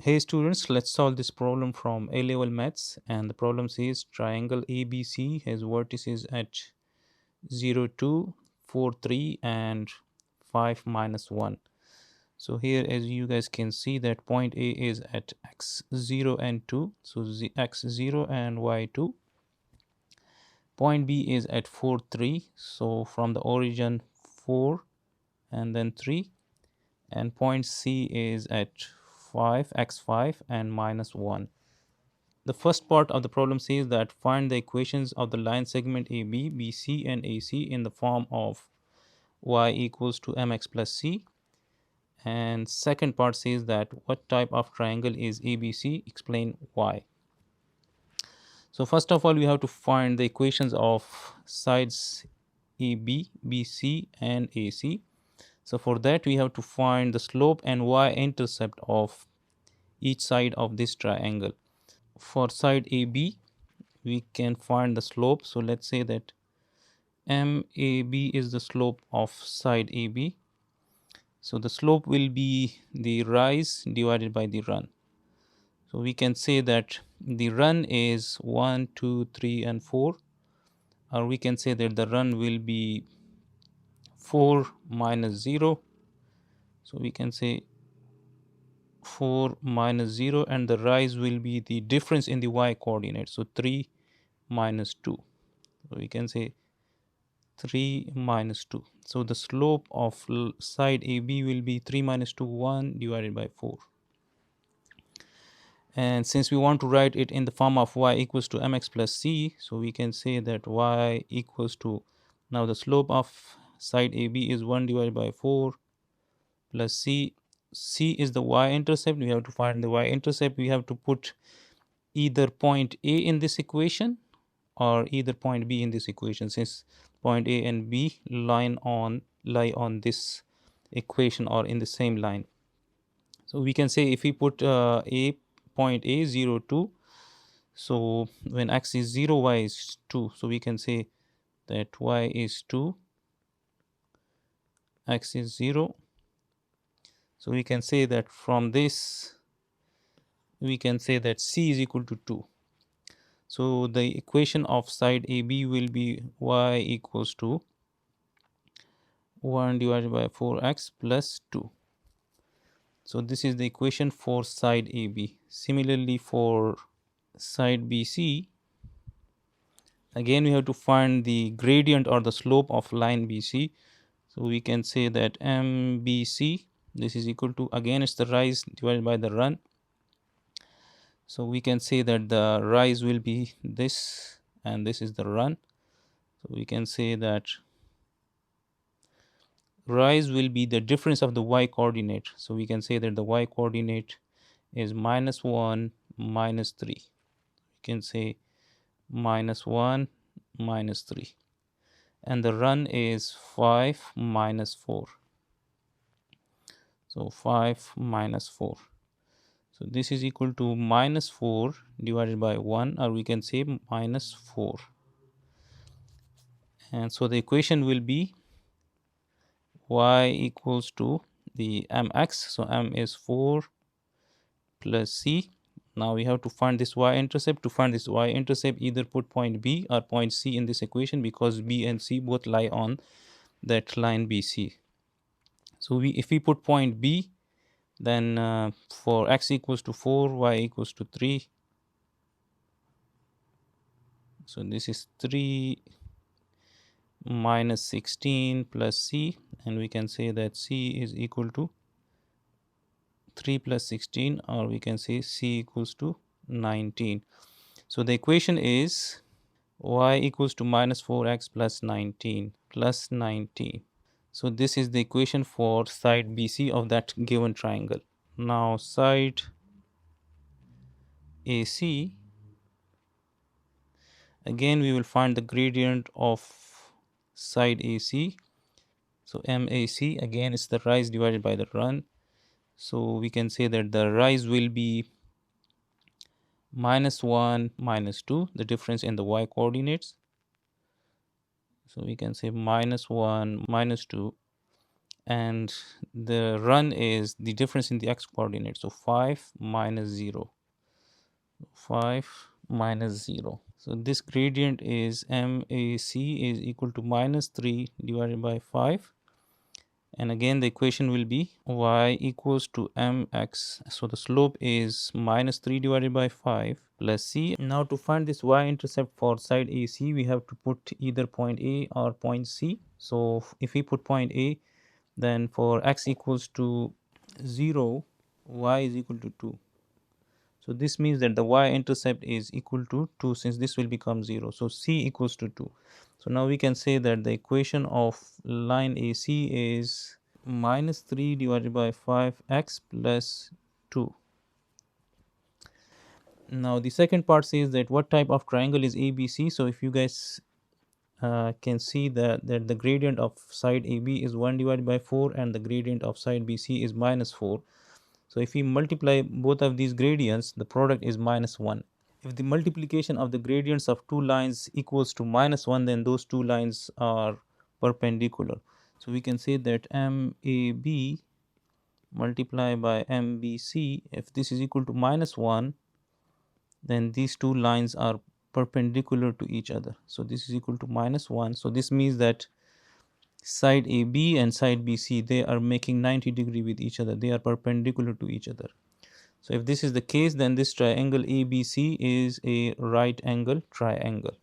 Hey students, let's solve this problem from A-level maths, and the problem says triangle ABC has vertices at 0, 2, 4, 3 and 5 minus 1. So here as you guys can see that point A is at x0 and 2, so x0 and y2. Point B is at 4, 3, so from the origin 4 and then 3, and point C is at 5, x5 and minus 1. The first part of the problem says that find the equations of the line segment AB, BC and AC in the form of y equals to mx plus c. And second part says that what type of triangle is ABC, explain why. So first of all, we have to find the equations of sides AB, BC and AC. So for that we have to find the slope and y-intercept of each side of this triangle. For side AB, we can find the slope. So let's say that MAB is the slope of side AB. So the slope will be the rise divided by the run. So we can say that the run is 1, 2, 3 and 4, or we can say that the run will be 4 minus 0. So we can say 4 minus 0, and the rise will be the difference in the y coordinate. So 3 minus 2. So we can say 3 minus 2. So the slope of side AB will be 3 minus 2, 1 divided by 4. And since we want to write it in the form of y equals to mx plus c, so we can say that y equals to, now the slope of side AB is 1 divided by 4 plus c. C is the y-intercept. We have to find the y-intercept. We have to put either point A in this equation or either point B in this equation, since point A and B lie on this equation or in the same line. So we can say if we put point A 0, 2, so when x is 0, y is 2. So we can say that y is 2, x is 0. So we can say that from this we can say that c is equal to 2. So the equation of side AB will be y equals to 1 divided by 4x plus 2. So this is the equation for side AB. Similarly for side BC, again we have to find the gradient or the slope of line BC. So we can say that MBC, this is equal to, again it's the rise divided by the run. So we can say that the rise will be this and this is the run. So we can say that rise will be the difference of the y coordinate. So we can say that the y coordinate is minus 1, minus 3. We can say minus 1, minus 3. And the run is 5 minus 4. So 5 minus 4. So this is equal to minus 4 divided by 1, or we can say minus 4. And so the equation will be y equals to the mx. So m is 4 plus c. Now we have to find this y-intercept. To find this y-intercept, either put point B or point C in this equation, because B and C both lie on that line BC. So if we put point B, then for x equals to 4, y equals to 3. So this is 3 minus 16 plus c, and we can say that c is equal to 3 plus 16, or we can say c equals to 19. So the equation is y equals to minus 4x plus 19 plus 19. So this is the equation for side BC of that given triangle. Now side AC, again we will find the gradient of side AC. So MAC, again it's the rise divided by the run. So we can say that the rise will be minus 1, minus 2, the difference in the y coordinates. So we can say minus 1, minus 2, and the run is the difference in the x coordinate. So 5 minus 0. 5 minus 0. So this gradient is MAC is equal to minus 3 divided by 5. And again, the equation will be y equals to mx. So the slope is minus 3 divided by 5 plus c. Now to find this y-intercept for side AC, we have to put either point A or point C. So if we put point A, then for x equals to 0, y is equal to 2. So this means that the y-intercept is equal to 2, since this will become 0. So c equals to 2. So now we can say that the equation of line AC is minus 3 divided by 5x plus 2. Now the second part says that what type of triangle is ABC. So if you guys can see that the gradient of side AB is 1 divided by 4 and the gradient of side BC is minus 4. So if we multiply both of these gradients, the product is minus 1. If the multiplication of the gradients of two lines equals to minus 1, then those two lines are perpendicular. So we can say that MAB multiplied by MBC, if this is equal to minus 1, then these two lines are perpendicular to each other. So this is equal to minus 1. So this means that side AB and side BC, they are making 90-degree with each other. They are perpendicular to each other. So if this is the case, then this triangle ABC is a right angle triangle.